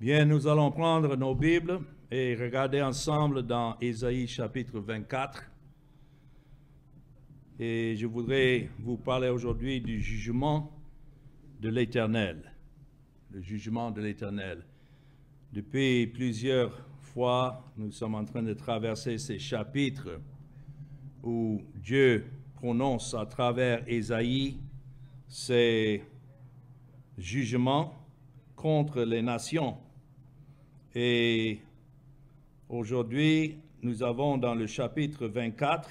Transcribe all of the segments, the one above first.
Bien, nous allons prendre nos Bibles et regarder ensemble dans Ésaïe chapitre 24. Et je voudrais vous parler aujourd'hui du jugement de l'Éternel. Le jugement de l'Éternel. Depuis plusieurs fois, nous sommes en train de traverser ces chapitres où Dieu prononce à travers Ésaïe ses jugements contre les nations. Et aujourd'hui, nous avons dans le chapitre 24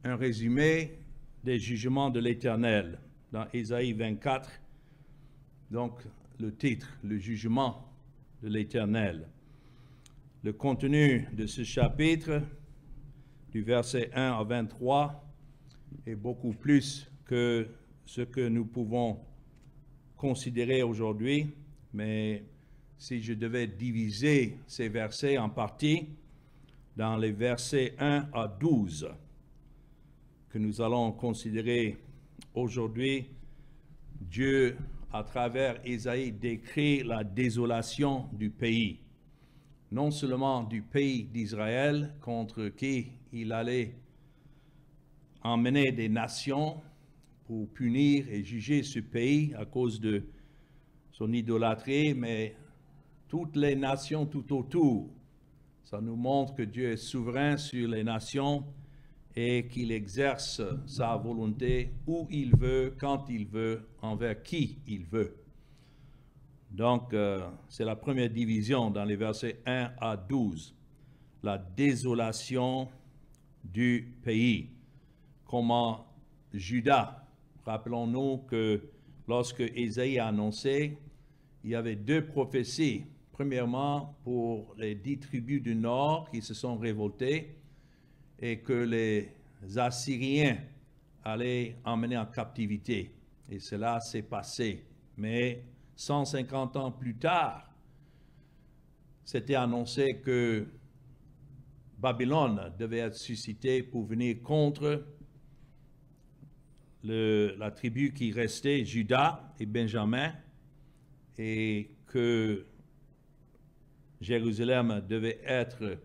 un résumé des jugements de l'Éternel. Dans Ésaïe 24, donc le titre, le jugement de l'Éternel. Le contenu de ce chapitre, du verset 1 à 23, est beaucoup plus que ce que nous pouvons considérer aujourd'hui, mais si je devais diviser ces versets en parties, dans les versets 1 à 12, que nous allons considérer aujourd'hui, Dieu, à travers Ésaïe, décrit la désolation du pays. Non seulement du pays d'Israël, contre qui il allait emmener des nations pour punir et juger ce pays à cause de son idolâtrie, mais toutes les nations tout autour. Ça nous montre que Dieu est souverain sur les nations et qu'il exerce sa volonté où il veut, quand il veut, envers qui il veut. Donc, c'est la première division dans les versets 1 à 12. La désolation du pays. Comment Juda, rappelons-nous que lorsque Ésaïe a annoncé, il y avait deux prophéties. Premièrement, pour les 10 tribus du nord qui se sont révoltées et que les Assyriens allaient emmener en captivité. Et cela s'est passé. Mais 150 ans plus tard, c'était annoncé que Babylone devait être suscitée pour venir contre la tribu qui restait, Juda et Benjamin, et que Jérusalem devait être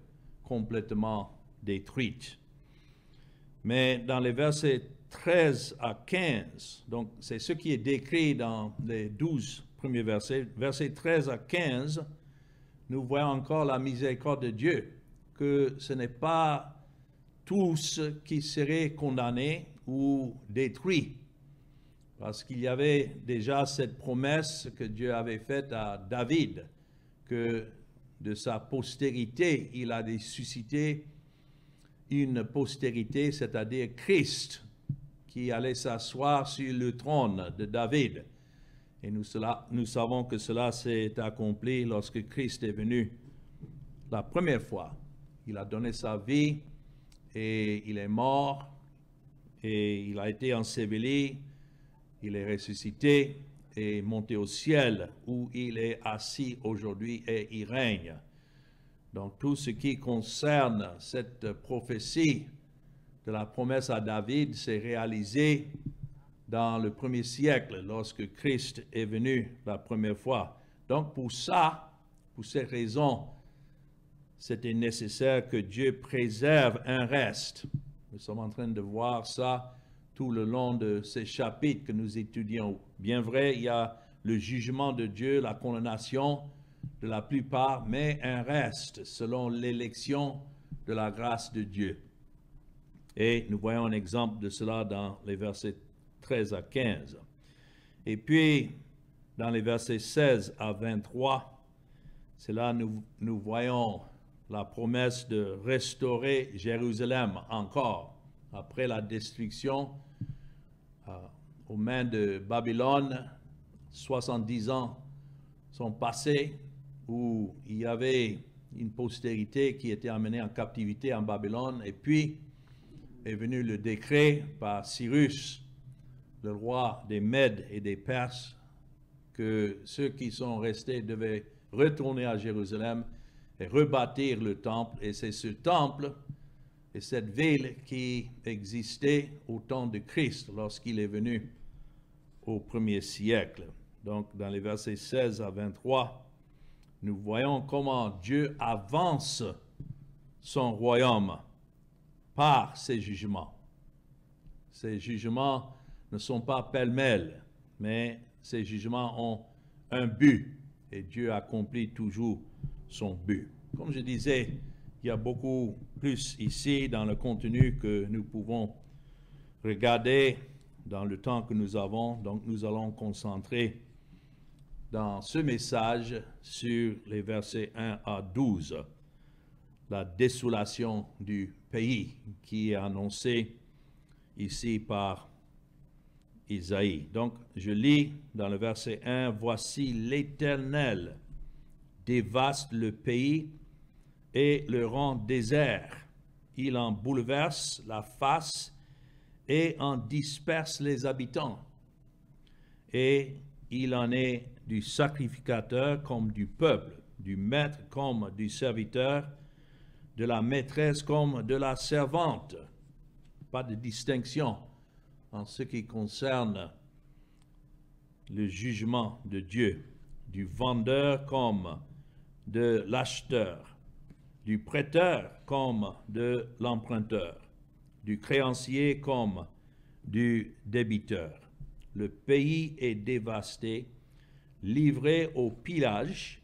complètement détruite. Mais dans les versets 13 à 15, donc c'est ce qui est décrit dans les 12 premiers versets, versets 13 à 15, nous voyons encore la miséricorde de Dieu, que ce n'est pas tous qui seraient condamnés ou détruits, parce qu'il y avait déjà cette promesse que Dieu avait faite à David, que de sa postérité, il allait susciter une postérité, c'est-à-dire Christ, qui allait s'asseoir sur le trône de David. Et nous savons que cela s'est accompli lorsque Christ est venu la première fois. Il a donné sa vie et il est mort et il a été enseveli, il est ressuscité et monté au ciel où il est assis aujourd'hui et il règne. Donc tout ce qui concerne cette prophétie de la promesse à David s'est réalisé dans le premier siècle lorsque Christ est venu la première fois. Donc pour ça, pour cette raison, c'était nécessaire que Dieu préserve un reste. Nous sommes en train de voir ça tout le long de ces chapitres que nous étudions. Bien vrai, il y a le jugement de Dieu, la condamnation de la plupart, mais un reste selon l'élection de la grâce de Dieu. Et nous voyons un exemple de cela dans les versets 13 à 15. Et puis, dans les versets 16 à 23, c'est là nous voyons la promesse de restaurer Jérusalem encore, après la destruction aux mains de Babylone. 70 ans sont passés où il y avait une postérité qui était amenée en captivité en Babylone, et puis est venu le décret par Cyrus, le roi des Mèdes et des Perses, que ceux qui sont restés devaient retourner à Jérusalem et rebâtir le temple. Et c'est ce temple et cette ville qui existait au temps de Christ lorsqu'il est venu au premier siècle. Donc, dans les versets 16 à 23, nous voyons comment Dieu avance son royaume par ses jugements. Ces jugements ne sont pas pêle-mêle, mais ces jugements ont un but et Dieu accomplit toujours son but. Comme je disais, il y a beaucoup plus ici dans le contenu que nous pouvons regarder dans le temps que nous avons. Donc nous allons concentrer dans ce message sur les versets 1 à 12, la désolation du pays qui est annoncée ici par Isaïe. Donc, je lis dans le verset 1, « Voici l'Éternel dévaste le pays et le rend désert. Il en bouleverse la face et en disperse les habitants. Et il en est du sacrificateur comme du peuple, du maître comme du serviteur, de la maîtresse comme de la servante. » Pas de distinction en ce qui concerne le jugement de Dieu, du vendeur comme de l'acheteur, du prêteur comme de l'emprunteur, du créancier comme du débiteur. Le pays est dévasté, livré au pillage,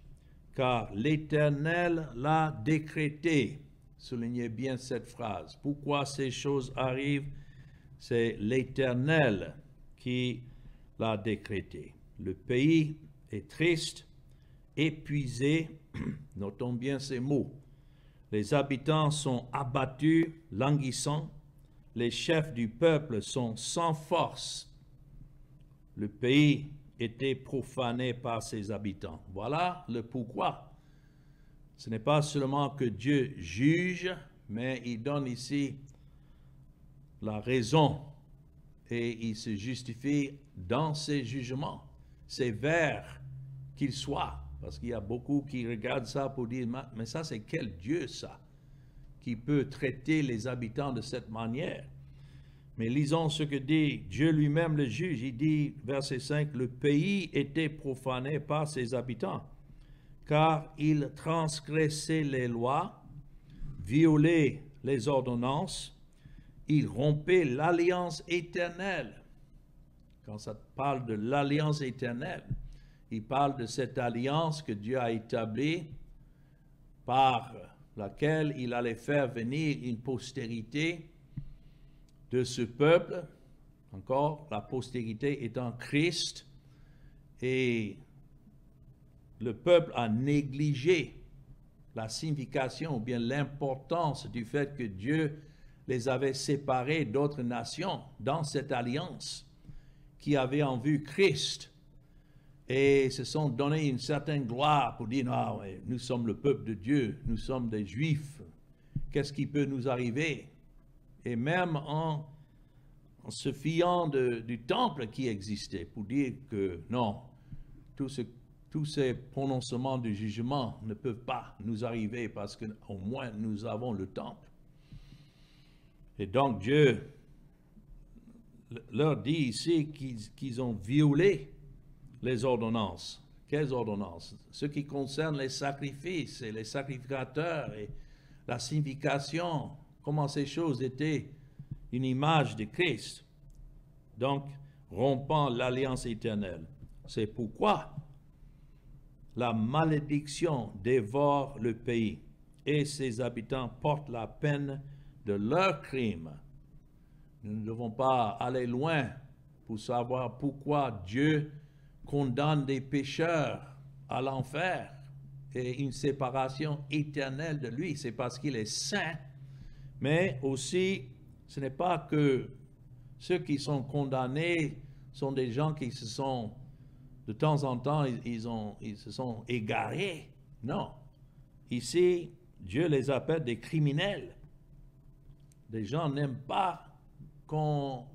car l'Éternel l'a décrété. Soulignez bien cette phrase. Pourquoi ces choses arrivent? C'est l'Éternel qui l'a décrété. Le pays est triste, épuisé. Notons bien ces mots. Les habitants sont abattus, languissants. Les chefs du peuple sont sans force. Le pays était profané par ses habitants. Voilà le pourquoi. Ce n'est pas seulement que Dieu juge, mais il donne ici la raison et il se justifie dans ses jugements, sévères qu'ils soient. Parce qu'il y a beaucoup qui regardent ça pour dire, mais ça c'est quel Dieu ça, qui peut traiter les habitants de cette manière? Mais lisons ce que dit Dieu lui-même le juge. Il dit, verset 5, « Le pays était profané par ses habitants, car ils transgressaient les lois, violaient les ordonnances, ils rompaient l'alliance éternelle. » Quand ça parle de l'alliance éternelle, il parle de cette alliance que Dieu a établie par laquelle il allait faire venir une postérité de ce peuple, encore la postérité étant Christ, et le peuple a négligé la signification ou bien l'importance du fait que Dieu les avait séparés d'autres nations dans cette alliance qui avait en vue Christ, et se sont donné une certaine gloire pour dire, non, nous sommes le peuple de Dieu, nous sommes des Juifs, qu'est-ce qui peut nous arriver? Et même en se fiant du temple qui existait, pour dire que non, tous ces prononcements de jugement ne peuvent pas nous arriver parce qu'au moins nous avons le temple. Et donc Dieu leur dit ici qu'ils ont violé les ordonnances. Quelles ordonnances? Ce qui concerne les sacrifices et les sacrificateurs et la signification, comment ces choses étaient une image de Christ. Donc, rompant l'alliance éternelle. C'est pourquoi la malédiction dévore le pays et ses habitants portent la peine de leurs crimes. Nous ne devons pas aller loin pour savoir pourquoi Dieu condamne des pécheurs à l'enfer et une séparation éternelle de lui. C'est parce qu'il est saint, mais aussi ce n'est pas que ceux qui sont condamnés sont des gens qui se sont, de temps en temps, ils se sont égarés. Non. Ici, Dieu les appelle des criminels. Les gens n'aiment pas qu'on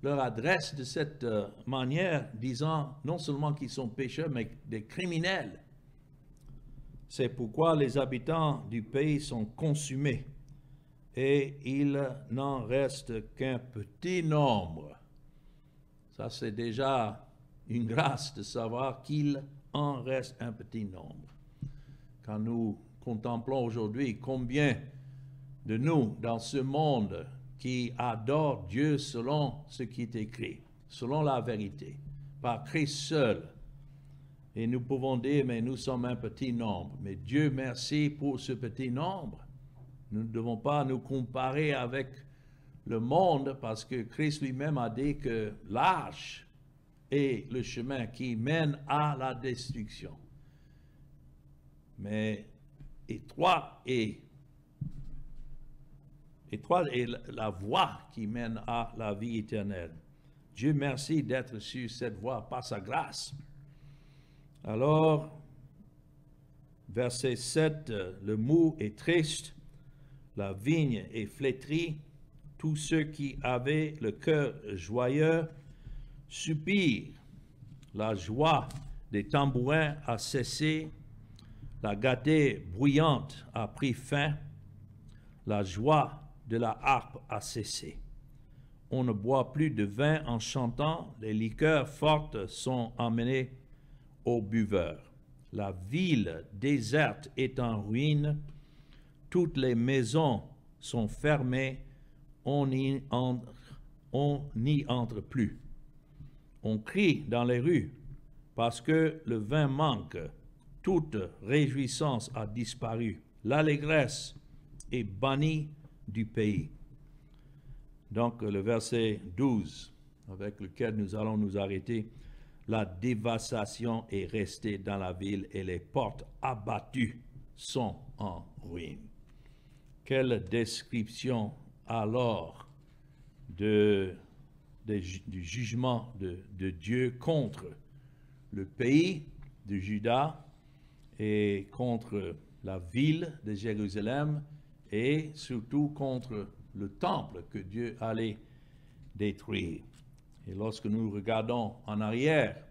leur adresse de cette manière, disant non seulement qu'ils sont pécheurs, mais des criminels. C'est pourquoi les habitants du pays sont consumés et il n'en reste qu'un petit nombre. Ça, c'est déjà une grâce de savoir qu'il en reste un petit nombre. Quand nous contemplons aujourd'hui combien de nous dans ce monde qui adorent Dieu selon ce qui est écrit, selon la vérité, par Christ seul. Et nous pouvons dire, mais nous sommes un petit nombre. Mais Dieu merci pour ce petit nombre. Nous ne devons pas nous comparer avec le monde parce que Christ lui-même a dit que large est le chemin qui mène à la destruction. Mais étroit est la voie qui mène à la vie éternelle. Dieu merci d'être sur cette voie par sa grâce. Alors, verset 7, le mou est triste, la vigne est flétrie, tous ceux qui avaient le cœur joyeux soupirent, la joie des tambourins a cessé, la gaieté bruyante a pris fin, la joie de la harpe a cessé. On ne boit plus de vin en chantant, les liqueurs fortes sont emmenées aux buveurs. La ville déserte est en ruine, toutes les maisons sont fermées, on n'y entre plus. On crie dans les rues parce que le vin manque, toute réjouissance a disparu, l'allégresse est bannie du pays. Donc le verset 12 avec lequel nous allons nous arrêter, la dévastation est restée dans la ville et les portes abattues sont en ruine. Quelle description alors du jugement de Dieu contre le pays de Juda et contre la ville de Jérusalem et surtout contre le temple que Dieu allait détruire. Et lorsque nous regardons en arrière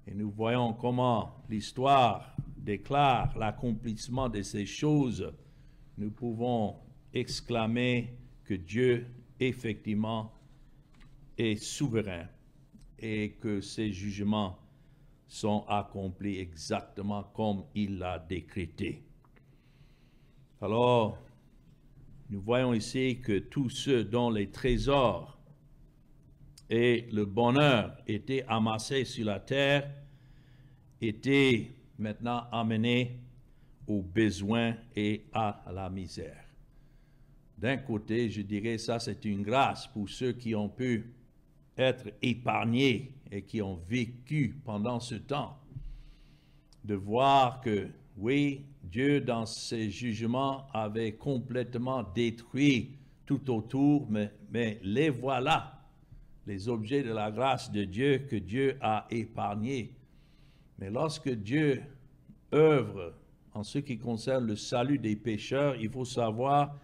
et nous voyons comment l'histoire déclare l'accomplissement de ces choses, nous pouvons exclamer que Dieu effectivement est souverain et que ses jugements sont accomplis exactement comme il l'a décrété. Alors, nous voyons ici que tous ceux dont les trésors et le bonheur étaient amassés sur la terre étaient maintenant amenés aux besoins et à la misère. D'un côté, je dirais ça c'est une grâce pour ceux qui ont pu être épargnés et qui ont vécu pendant ce temps, de voir que oui, Dieu dans ses jugements avait complètement détruit tout autour, mais les voilà, les objets de la grâce de Dieu que Dieu a épargnés. Mais lorsque Dieu œuvre en ce qui concerne le salut des pécheurs, il faut savoir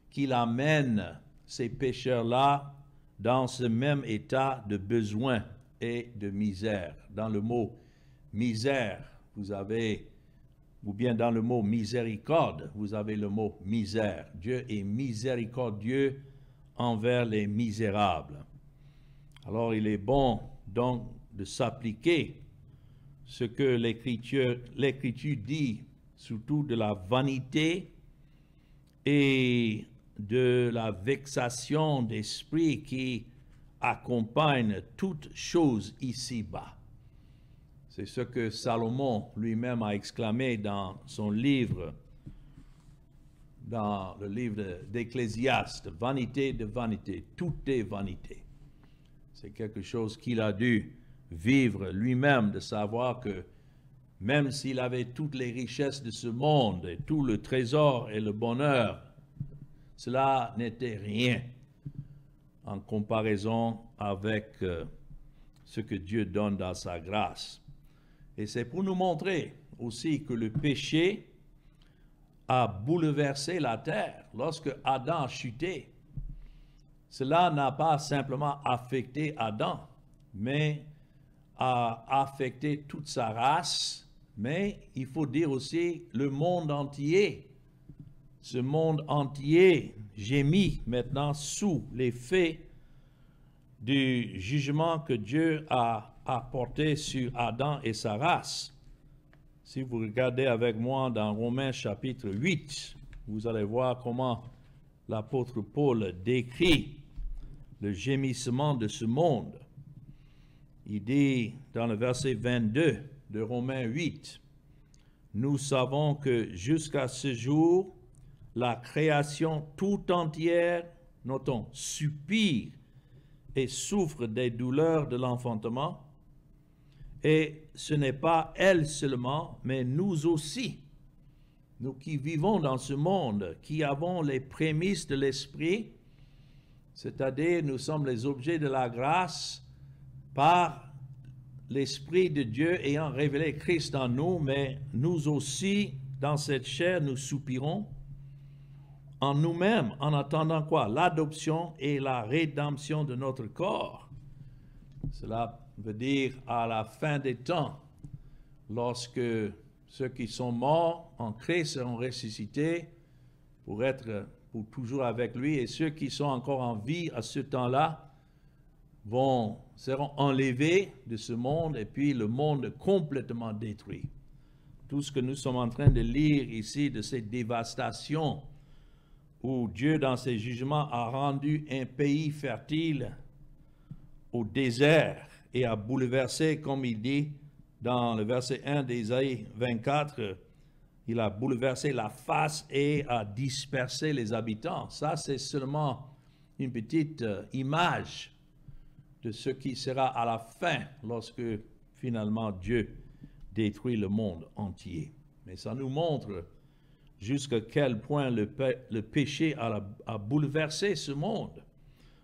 qu'il amène ces pécheurs-là dans ce même état de besoin et de misère. Dans le mot misère, vous avez, ou bien dans le mot miséricorde, vous avez le mot misère. Dieu est miséricordieux envers les misérables. Alors il est bon donc de s'appliquer ce que l'Écriture dit, surtout de la vanité et de la vexation d'esprit qui accompagne toute chose ici-bas. C'est ce que Salomon lui-même a exclamé dans son livre, dans le livre d'Ecclésiaste, « Vanité de vanité, tout est vanité ». C'est quelque chose qu'il a dû vivre lui-même, de savoir que même s'il avait toutes les richesses de ce monde et tout le trésor et le bonheur, cela n'était rien en comparaison avec ce que Dieu donne dans sa grâce. Et c'est pour nous montrer aussi que le péché a bouleversé la terre. Lorsque Adam a chuté, cela n'a pas simplement affecté Adam, mais a affecté toute sa race, mais il faut dire aussi le monde entier. Ce monde entier gémit maintenant sous l'effet du jugement que Dieu a apporté sur Adam et sa race. Si vous regardez avec moi dans Romains chapitre 8, vous allez voir comment l'apôtre Paul décrit le gémissement de ce monde. Il dit dans le verset 22 de Romains 8, « Nous savons que jusqu'à ce jour, la création tout entière, notons, soupire et souffre des douleurs de l'enfantement. Et ce n'est pas elle seulement, mais nous aussi, nous qui vivons dans ce monde, qui avons les prémices de l'Esprit, c'est-à-dire nous sommes les objets de la grâce par l'Esprit de Dieu ayant révélé Christ en nous, mais nous aussi, dans cette chair, nous soupirons en nous-mêmes, en attendant quoi? L'adoption et la rédemption de notre corps. Cela veut dire à la fin des temps, lorsque ceux qui sont morts en Christ seront ressuscités pour être pour toujours avec lui, et ceux qui sont encore en vie à ce temps-là seront enlevés de ce monde, et puis le monde complètement détruit. Tout ce que nous sommes en train de lire ici de ces dévastations, où Dieu dans ses jugements a rendu un pays fertile au désert et a bouleversé, comme il dit dans le verset 1 d'Ésaïe 24, il a bouleversé la face et a dispersé les habitants. Ça, c'est seulement une petite image de ce qui sera à la fin, lorsque finalement Dieu détruit le monde entier. Mais ça nous montre jusqu'à quel point le péché a bouleversé ce monde.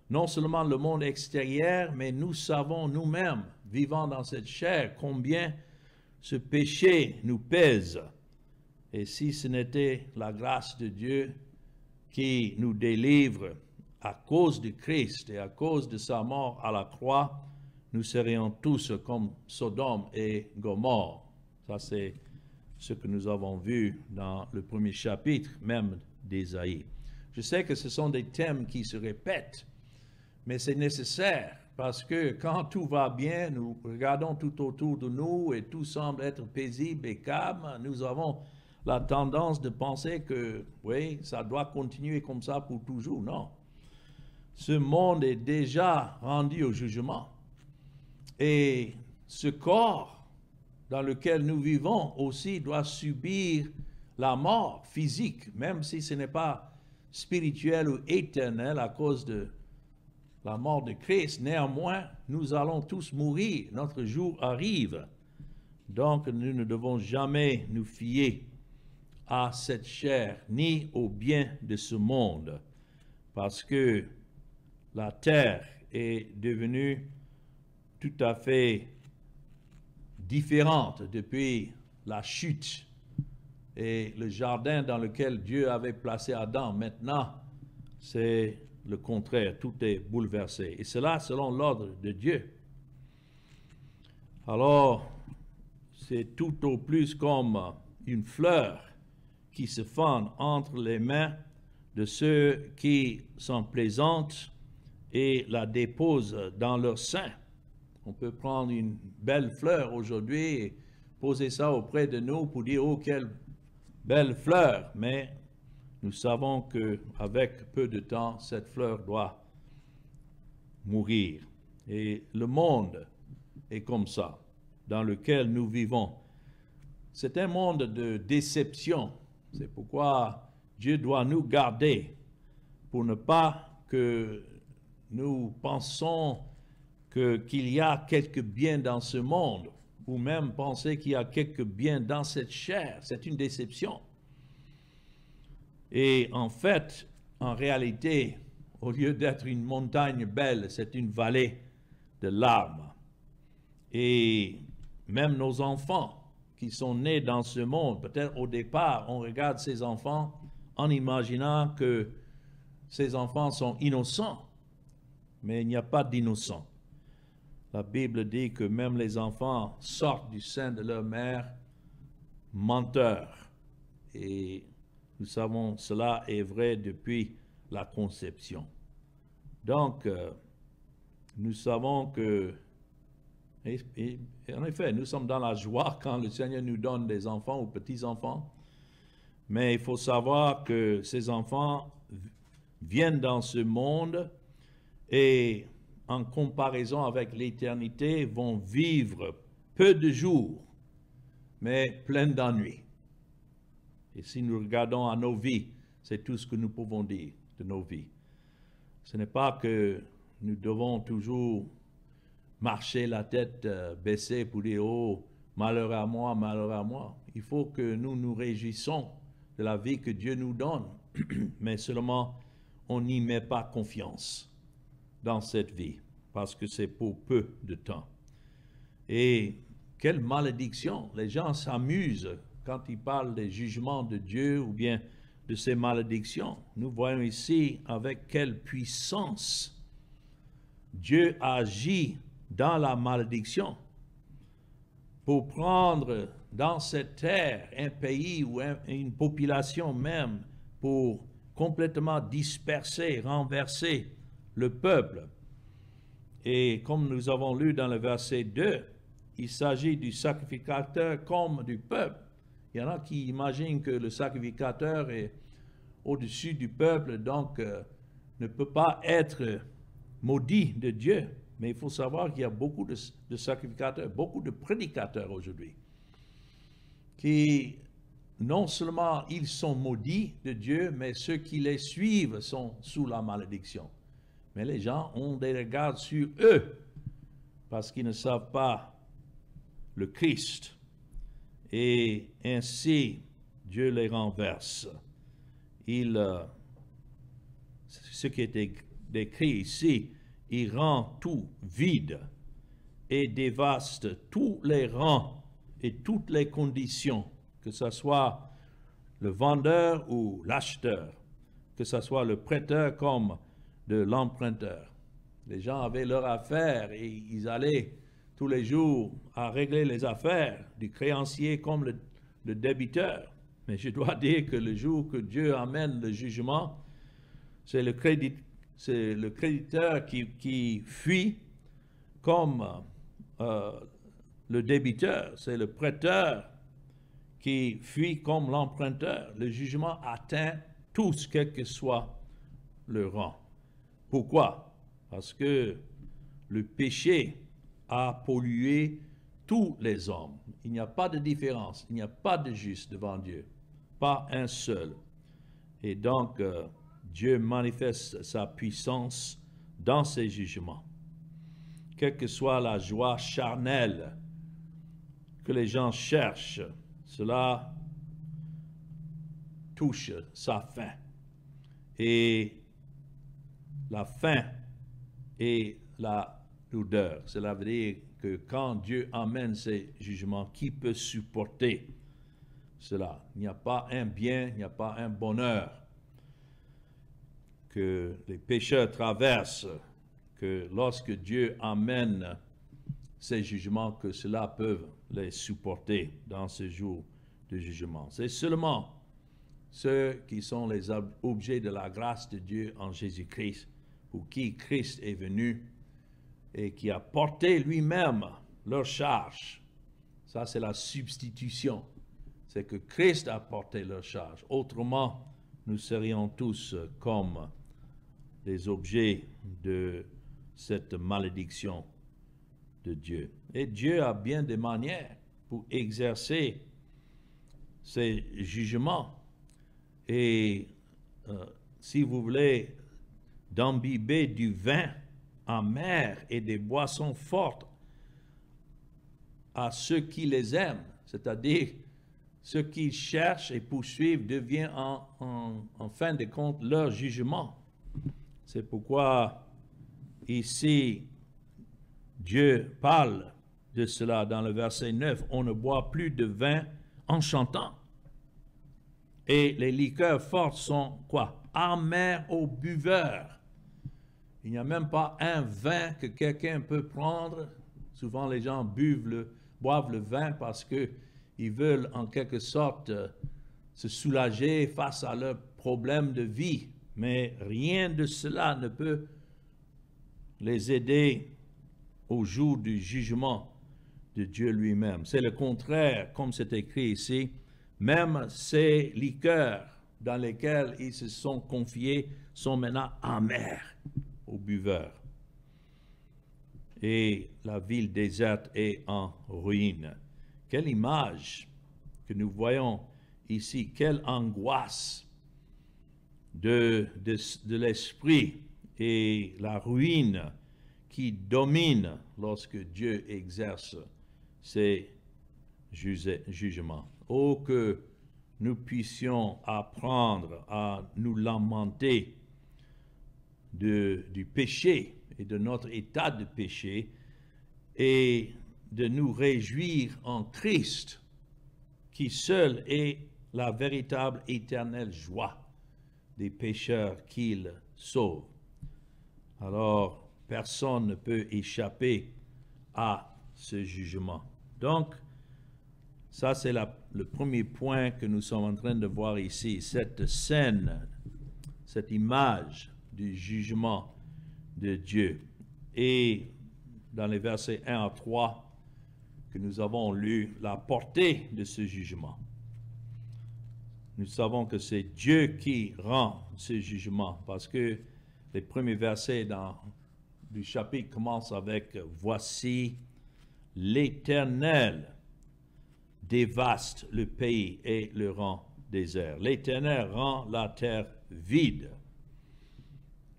Non seulement le monde extérieur, mais nous savons nous-mêmes, vivant dans cette chair, combien ce péché nous pèse. Et si ce n'était la grâce de Dieu qui nous délivre à cause de Christ et à cause de sa mort à la croix, nous serions tous comme Sodome et Gomorrhe. Ça, c'est ce que nous avons vu dans le premier chapitre même d'Ésaïe. Je sais que ce sont des thèmes qui se répètent, mais c'est nécessaire parce que quand tout va bien, nous regardons tout autour de nous et tout semble être paisible et calme, nous avons la tendance de penser que, oui, ça doit continuer comme ça pour toujours. Non. Ce monde est déjà rendu au jugement. Et ce corps dans lequel nous vivons aussi doit subir la mort physique, même si ce n'est pas spirituel ou éternel à cause de la mort de Christ. Néanmoins, nous allons tous mourir. Notre jour arrive. Donc, nous ne devons jamais nous fier à cette chair, ni au bien de ce monde, parce que la terre est devenue tout à fait différente depuis la chute et le jardin dans lequel Dieu avait placé Adam. Maintenant, c'est le contraire, tout est bouleversé. Et cela selon l'ordre de Dieu. Alors, c'est tout au plus comme une fleur qui se fend entre les mains de ceux qui s'en plaisantent et la déposent dans leur sein. On peut prendre une belle fleur aujourd'hui et poser ça auprès de nous pour dire « Oh, quelle belle fleur !» Mais nous savons qu'avec peu de temps, cette fleur doit mourir. Et le monde est comme ça, dans lequel nous vivons. C'est un monde de déception. C'est pourquoi Dieu doit nous garder pour ne pas que nous pensons qu'il y a quelque bien dans ce monde, ou même penser qu'il y a quelque bien dans cette chair. C'est une déception. Et en fait, en réalité, au lieu d'être une montagne belle, c'est une vallée de larmes. Et même nos enfants qui sont nés dans ce monde, peut-être au départ, on regarde ces enfants en imaginant que ces enfants sont innocents. Mais il n'y a pas d'innocents. La Bible dit que même les enfants sortent du sein de leur mère menteurs. Et nous savons cela est vrai depuis la conception. Donc, nous savons que Et en effet, nous sommes dans la joie quand le Seigneur nous donne des enfants ou petits-enfants. Mais il faut savoir que ces enfants viennent dans ce monde et en comparaison avec l'éternité vont vivre peu de jours, mais plein d'ennuis. Et si nous regardons à nos vies, c'est tout ce que nous pouvons dire de nos vies. Ce n'est pas que nous devons toujours marcher la tête baissée pour dire « Oh, malheur à moi, malheur à moi ». Il faut que nous nous réjouissons de la vie que Dieu nous donne, mais seulement on n'y met pas confiance dans cette vie, parce que c'est pour peu de temps. Et quelle malédiction! Les gens s'amusent quand ils parlent des jugements de Dieu ou bien de ces malédictions. Nous voyons ici avec quelle puissance Dieu agit dans la malédiction pour prendre dans cette terre un pays ou une population même pour complètement disperser, renverser le peuple. Et comme nous avons lu dans le verset 2, il s'agit du sacrificateur comme du peuple. Il y en a qui imaginent que le sacrificateur est au-dessus du peuple, donc ne peut pas être maudit de Dieu. Mais il faut savoir qu'il y a beaucoup de sacrificateurs, beaucoup de prédicateurs aujourd'hui, qui non seulement ils sont maudits de Dieu, mais ceux qui les suivent sont sous la malédiction. Mais les gens ont des regards sur eux, parce qu'ils ne savent pas le Christ. Et ainsi, Dieu les renverse. Ce qui est décrit ici, il rend tout vide et dévaste tous les rangs et toutes les conditions, que ce soit le vendeur ou l'acheteur, que ce soit le prêteur comme de l'emprunteur. Les gens avaient leur affaire et ils allaient tous les jours à régler les affaires du créancier comme le débiteur. Mais je dois dire que le jour que Dieu amène le jugement, c'est le créditeur qui fuit comme le débiteur. C'est le prêteur qui fuit comme l'emprunteur. Le jugement atteint tous, quel que soit le rang. Pourquoi? Parce que le péché a pollué tous les hommes. Il n'y a pas de différence, il n'y a pas de juste devant Dieu, pas un seul. Et donc, Dieu manifeste sa puissance dans ses jugements. Quelle que soit la joie charnelle que les gens cherchent, cela touche sa fin. Et la fin est la lourdeur. Cela veut dire que quand Dieu amène ses jugements, qui peut supporter cela? Il n'y a pas un bien, il n'y a pas un bonheur que les pécheurs traversent, que lorsque Dieu amène ces jugements, que cela peut les supporter dans ce jour de jugement. C'est seulement ceux qui sont les objets de la grâce de Dieu en Jésus-Christ, pour qui Christ est venu et qui a porté lui-même leur charge. Ça, c'est la substitution. C'est que Christ a porté leur charge. Autrement, nous serions tous comme des objets de cette malédiction de Dieu. Et Dieu a bien des manières pour exercer ses jugements. Et si vous voulez d'imbiber du vin amer et des boissons fortes à ceux qui les aiment, c'est-à-dire ceux qui cherchent et poursuivent, devient en fin de compte leur jugement. C'est pourquoi ici Dieu parle de cela dans le verset 9. On ne boit plus de vin enchantant. Et les liqueurs fortes sont quoi? Amères aux buveurs. Il n'y a même pas un vin que quelqu'un peut prendre. Souvent les gens boivent le vin parce qu'ils veulent en quelque sorte se soulager face à leurs problèmes de vie. Mais rien de cela ne peut les aider au jour du jugement de Dieu lui-même. C'est le contraire, comme c'est écrit ici. Même ces liqueurs dans lesquelles ils se sont confiés sont maintenant amers aux buveurs. Et la ville déserte est en ruine. Quelle image que nous voyons ici, quelle angoisse de l'esprit et la ruine qui domine lorsque Dieu exerce ses jugements. Oh, que nous puissions apprendre à nous lamenter du péché et de notre état de péché et de nous réjouir en Christ, qui seul est la véritable éternelle joie des pécheurs qu'il sauve. Alors, personne ne peut échapper à ce jugement. Donc, ça c'est le premier point que nous sommes en train de voir ici, cette scène, cette image du jugement de Dieu. Et dans les versets 1 à 3 que nous avons lus, la portée de ce jugement. Nous savons que c'est Dieu qui rend ce jugement, parce que les premiers versets du chapitre commencent avec « Voici l'Éternel dévaste le pays et le rend désert. L'Éternel rend la terre vide. »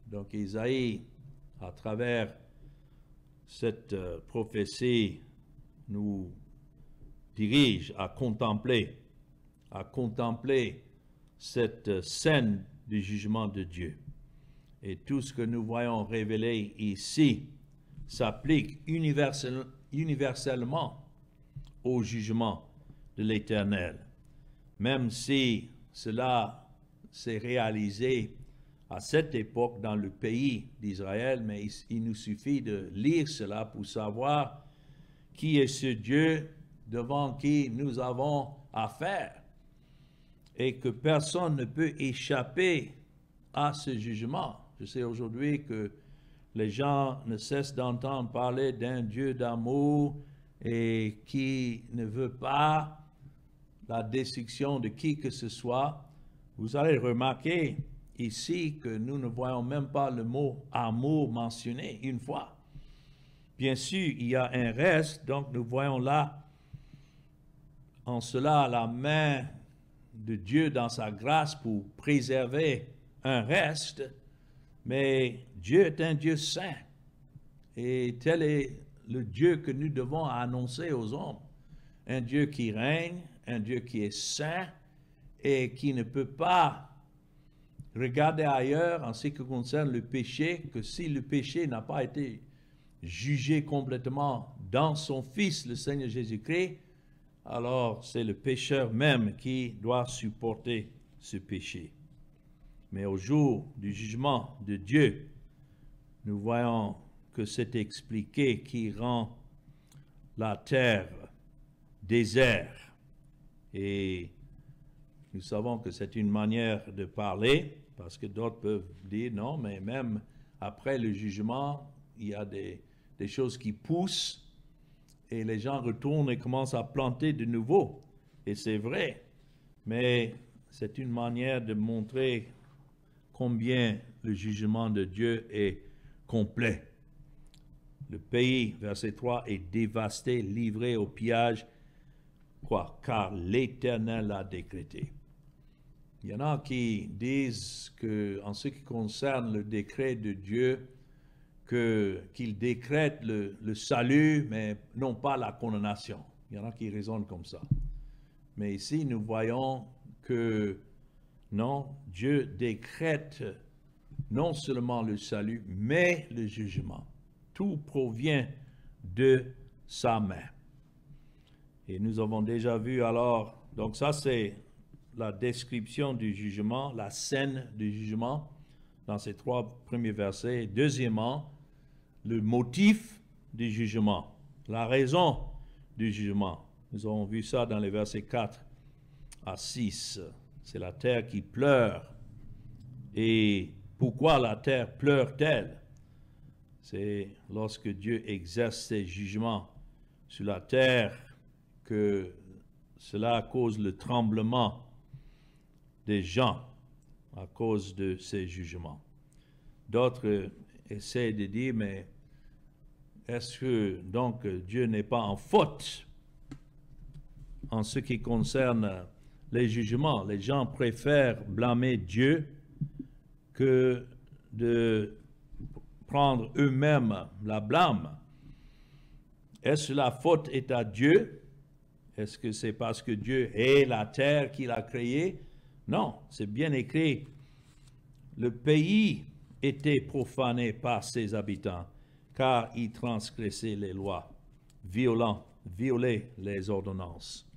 Donc Isaïe, à travers cette prophétie, nous dirige à contempler cette scène du jugement de Dieu. Et tout ce que nous voyons révélé ici s'applique universellement au jugement de l'Éternel. Même si cela s'est réalisé à cette époque dans le pays d'Israël, mais il nous suffit de lire cela pour savoir qui est ce Dieu devant qui nous avons affaire et que personne ne peut échapper à ce jugement. Je sais aujourd'hui que les gens ne cessent d'entendre parler d'un Dieu d'amour et qui ne veut pas la destruction de qui que ce soit. Vous allez remarquer ici que nous ne voyons même pas le mot amour mentionné une fois. Bien sûr, il y a un reste, donc nous voyons là en cela la main de Dieu dans sa grâce pour préserver un reste, mais Dieu est un Dieu saint et tel est le Dieu que nous devons annoncer aux hommes. Un Dieu qui règne, un Dieu qui est saint et qui ne peut pas regarder ailleurs en ce qui concerne le péché, que si le péché n'a pas été jugé complètement dans son Fils, le Seigneur Jésus-Christ, alors c'est le pécheur même qui doit supporter ce péché. Mais au jour du jugement de Dieu, nous voyons que c'est expliqué qui rend la terre désert. Et nous savons que c'est une manière de parler, parce que d'autres peuvent dire non, mais même après le jugement, il y a des choses qui poussent et les gens retournent et commencent à planter de nouveau. Et c'est vrai, mais c'est une manière de montrer combien le jugement de Dieu est complet. Le pays, verset 3, est dévasté, livré au pillage, quoi, car l'Éternel l'a décrété. Il y en a qui disent que, en ce qui concerne le décret de Dieu, qu'il décrète le salut, mais non pas la condamnation. Il y en a qui raisonnent comme ça. Mais ici, nous voyons que non, Dieu décrète non seulement le salut, mais le jugement. Tout provient de sa main. Et nous avons déjà vu alors, donc ça c'est la description du jugement, la scène du jugement dans ces 3 premiers versets. Deuxièmement, le motif du jugement, la raison du jugement. Nous avons vu ça dans les versets 4 à 6. C'est la terre qui pleure. Et pourquoi la terre pleure-t-elle? C'est lorsque Dieu exerce ses jugements sur la terre, que cela cause le tremblement des gens à cause de ces jugements. D'autres essaient de dire, mais est-ce que donc Dieu n'est pas en faute en ce qui concerne les jugements? Les gens préfèrent blâmer Dieu que de prendre eux-mêmes la blâme. Est-ce que la faute est à Dieu? Est-ce que c'est parce que Dieu est la terre qu'il a créée? Non, c'est bien écrit. Le pays était profané par ses habitants, car ils transgressaient les lois, violaient les ordonnances.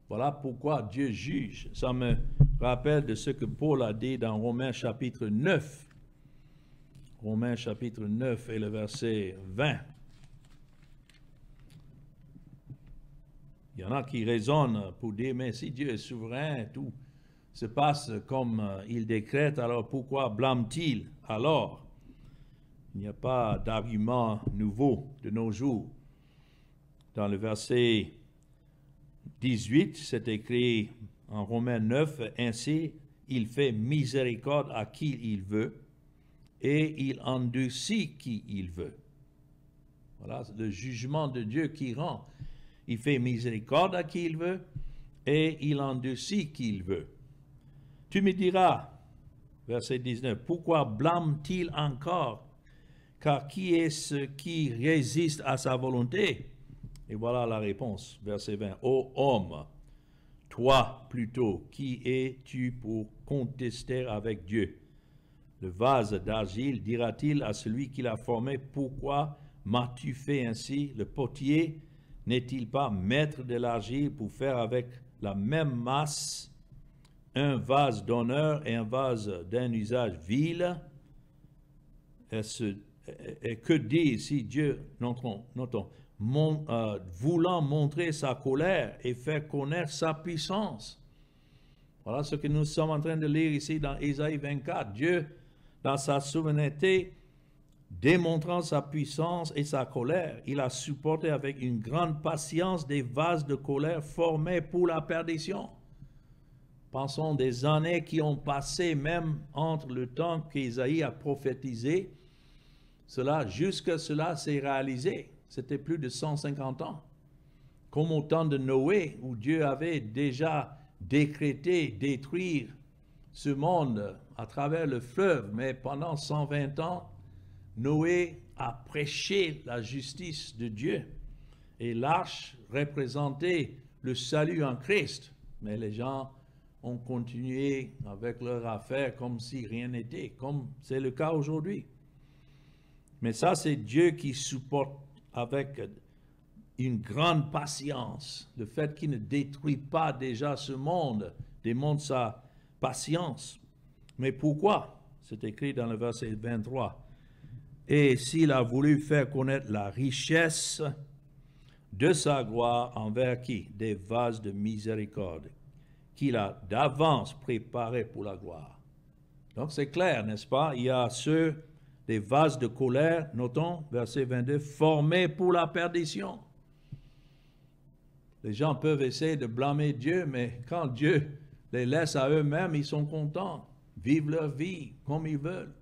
Voilà pourquoi Dieu juge. Ça me rappelle de ce que Paul a dit dans Romains chapitre 9. Romains chapitre 9 et le verset 20. Il y en a qui raisonnent pour dire, mais si Dieu est souverain, tout se passe comme il décrète, alors pourquoi blâme-t-il alors? Il n'y a pas d'argument nouveau de nos jours. Dans le verset 18, c'est écrit en Romains 9, ainsi, il fait miséricorde à qui il veut et il endurcit qui il veut. Voilà le jugement de Dieu qui rend. Il fait miséricorde à qui il veut et il endurcit qui il veut. Tu me diras, verset 19, pourquoi blâme-t-il encore? Car qui est-ce qui résiste à sa volonté? Et voilà la réponse, verset 20. Ô homme, toi plutôt, qui es-tu pour contester avec Dieu? Le vase d'argile dira-t-il à celui qui l'a formé, pourquoi m'as-tu fait ainsi? Le potier n'est-il pas maître de l'argile pour faire avec la même masse un vase d'honneur et un vase d'un usage vil? Et que dit ici Dieu, notons, voulant montrer sa colère et faire connaître sa puissance. Voilà ce que nous sommes en train de lire ici dans Ésaïe 24. Dieu, dans sa souveraineté, démontrant sa puissance et sa colère, il a supporté avec une grande patience des vases de colère formés pour la perdition. Pensons des années qui ont passé même entre le temps qu'Ésaïe a prophétisé, jusque cela s'est réalisé. C'était plus de 150 ans. Comme au temps de Noé, où Dieu avait déjà décrété détruire ce monde à travers le fleuve, mais pendant 120 ans, Noé a prêché la justice de Dieu. Et l'arche représentait le salut en Christ. Mais les gens ont continué avec leur affaire comme si rien n'était, comme c'est le cas aujourd'hui. Mais ça, c'est Dieu qui supporte avec une grande patience le fait qu'il ne détruit pas déjà ce monde, démontre sa patience. Mais pourquoi? C'est écrit dans le verset 23. Et s'il a voulu faire connaître la richesse de sa gloire envers qui? Des vases de miséricorde, qu'il a d'avance préparés pour la gloire. Donc c'est clair, n'est-ce pas? Il y a des vases de colère, notons, verset 22, formés pour la perdition. Les gens peuvent essayer de blâmer Dieu, mais quand Dieu les laisse à eux-mêmes, ils sont contents, vivent leur vie comme ils veulent.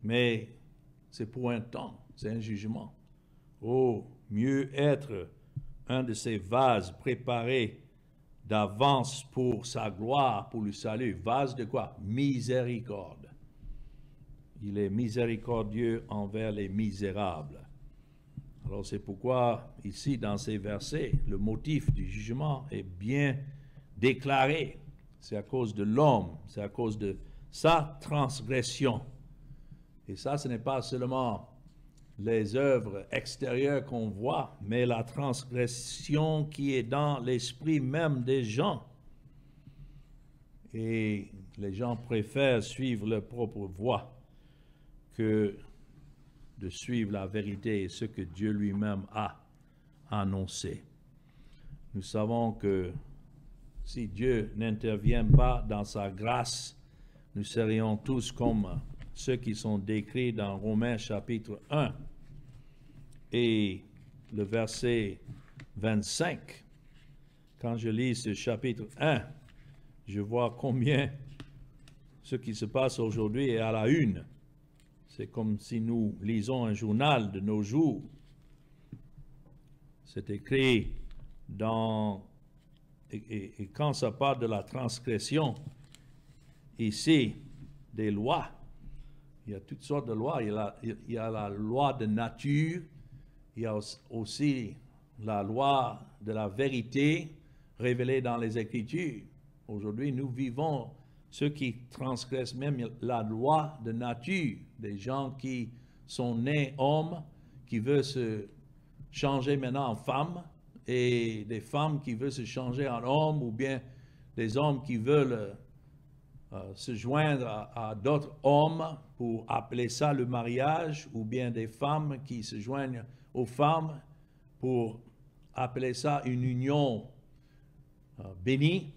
Mais c'est pour un temps, c'est un jugement. Oh, mieux être un de ces vases préparés d'avance pour sa gloire, pour le salut. Vase de quoi? Miséricorde. Il est miséricordieux envers les misérables. Alors c'est pourquoi ici dans ces versets, le motif du jugement est bien déclaré. C'est à cause de l'homme, c'est à cause de sa transgression. Et ça, ce n'est pas seulement les œuvres extérieures qu'on voit, mais la transgression qui est dans l'esprit même des gens. Et les gens préfèrent suivre leur propre voie que de suivre la vérité et ce que Dieu lui-même a annoncé. Nous savons que si Dieu n'intervient pas dans sa grâce, nous serions tous comme ceux qui sont décrits dans Romains chapitre 1. Et le verset 25. Quand je lis ce chapitre 1, je vois combien ce qui se passe aujourd'hui est à la une. C'est comme si nous lisons un journal de nos jours. C'est écrit dans... Et quand ça parle de la transgression, ici, des lois, il y a toutes sortes de lois. Il y a la loi de nature, il y a aussi la loi de la vérité révélée dans les Écritures. Aujourd'hui, nous vivons ceux qui transgressent même la loi de nature, des gens qui sont nés hommes, qui veulent se changer maintenant en femmes, et des femmes qui veulent se changer en hommes, ou bien des hommes qui veulent se joindre à d'autres hommes pour appeler ça le mariage, ou bien des femmes qui se joignent aux femmes pour appeler ça une union bénie.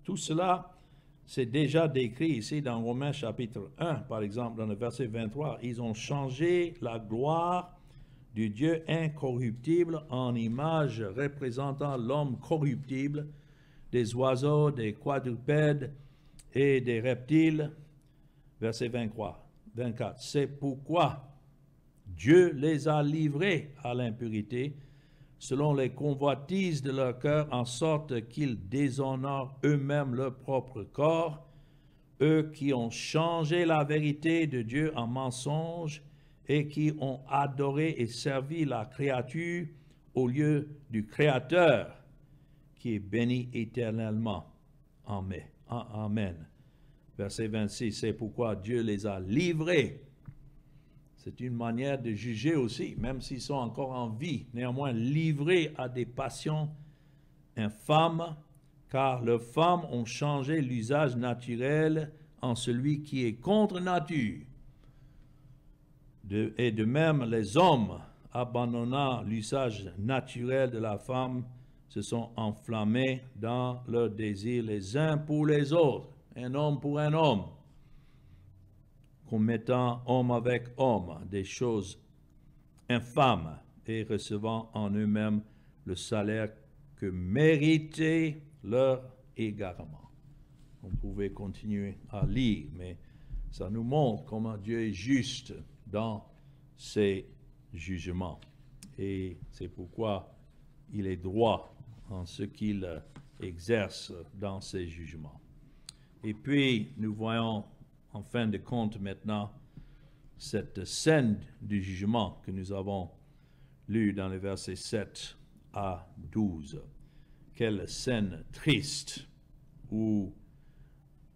Tout cela, c'est déjà décrit ici dans Romains chapitre 1, par exemple, dans le verset 23. Ils ont changé la gloire du Dieu incorruptible en image représentant l'homme corruptible, des oiseaux, des quadrupèdes et des reptiles. Verset 24. C'est pourquoi Dieu les a livrés à l'impurité selon les convoitises de leur cœur, en sorte qu'ils déshonorent eux-mêmes leur propre corps, eux qui ont changé la vérité de Dieu en mensonge et qui ont adoré et servi la créature au lieu du Créateur, qui est béni éternellement. Amen. Amen. Verset 26, c'est pourquoi Dieu les a livrés. C'est une manière de juger aussi, même s'ils sont encore en vie, néanmoins livrés à des passions infâmes, car leurs femmes ont changé l'usage naturel en celui qui est contre nature. Et de même, les hommes, abandonnant l'usage naturel de la femme, se sont enflammés dans leurs désirs les uns pour les autres, un homme pour un homme, commettant homme avec homme des choses infâmes et recevant en eux-mêmes le salaire que méritait leur égarement. On pouvait continuer à lire, mais ça nous montre comment Dieu est juste dans ses jugements. Et c'est pourquoi il est droit en ce qu'il exerce dans ses jugements. Et puis, nous voyons en fin de compte maintenant cette scène du jugement que nous avons lue dans les versets 7 à 12. Quelle scène triste où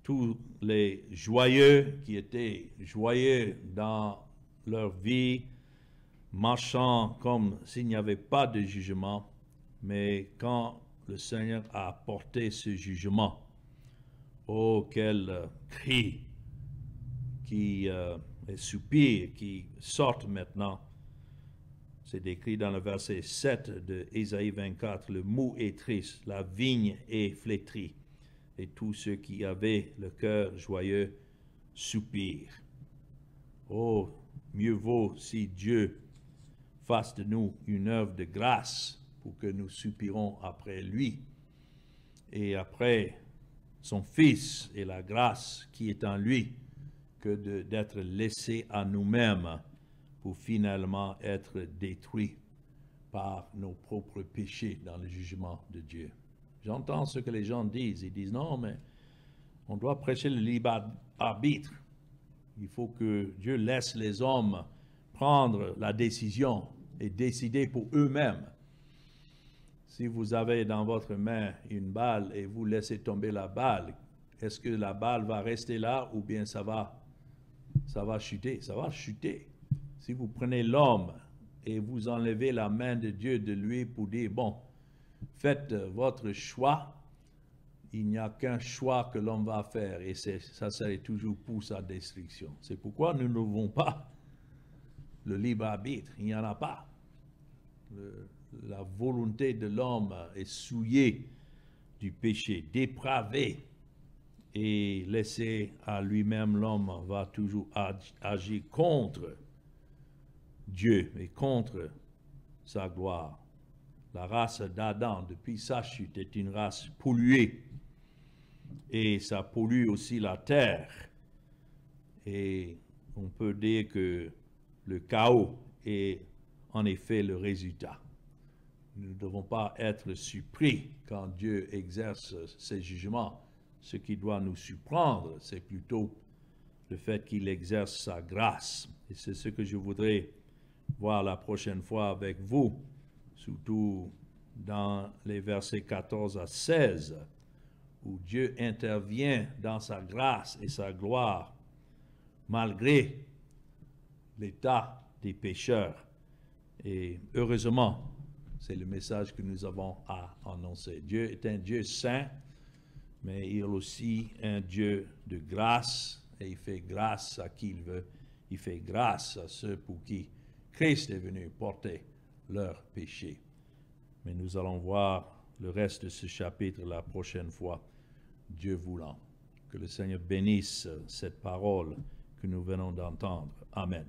tous les joyeux qui étaient joyeux dans leur vie, marchant comme s'il n'y avait pas de jugement, mais quand le Seigneur a apporté ce jugement, oh quel cri qui et soupir qui sortent maintenant. C'est décrit dans le verset 7 de Ésaïe 24, le mou est triste, la vigne est flétrie, et tous ceux qui avaient le cœur joyeux soupirent. Oh, mieux vaut si Dieu fasse de nous une œuvre de grâce pour que nous soupirons après lui et après son Fils et la grâce qui est en lui, que d'être laissés à nous-mêmes pour finalement être détruits par nos propres péchés dans le jugement de Dieu. J'entends ce que les gens disent. Ils disent non, mais on doit prêcher le libre arbitre. Il faut que Dieu laisse les hommes prendre la décision et décider pour eux-mêmes. Si vous avez dans votre main une balle et vous laissez tomber la balle, est-ce que la balle va rester là ou bien ça va chuter? Ça va chuter. Si vous prenez l'homme et vous enlevez la main de Dieu de lui pour dire, bon, faites votre choix, il n'y a qu'un choix que l'homme va faire et ça serait toujours pour sa destruction. C'est pourquoi nous n'avons pas le libre arbitre, il n'y en a pas. La volonté de l'homme est souillée du péché, dépravée, et laissé à lui-même, l'homme va toujours agir contre Dieu et contre sa gloire. La race d'Adam, depuis sa chute, est une race polluée. Et ça pollue aussi la terre. Et on peut dire que le chaos est en effet le résultat. Nous ne devons pas être surpris quand Dieu exerce ses jugements. Ce qui doit nous surprendre, c'est plutôt le fait qu'il exerce sa grâce. Et c'est ce que je voudrais voir la prochaine fois avec vous, surtout dans les versets 14 à 16, où Dieu intervient dans sa grâce et sa gloire, malgré l'état des pécheurs. Et heureusement, c'est le message que nous avons à annoncer. Dieu est un Dieu saint, mais il est aussi un Dieu de grâce, et il fait grâce à qui il veut. Il fait grâce à ceux pour qui Christ est venu porter leurs péchés. Mais nous allons voir le reste de ce chapitre la prochaine fois, Dieu voulant. Que le Seigneur bénisse cette parole que nous venons d'entendre. Amen.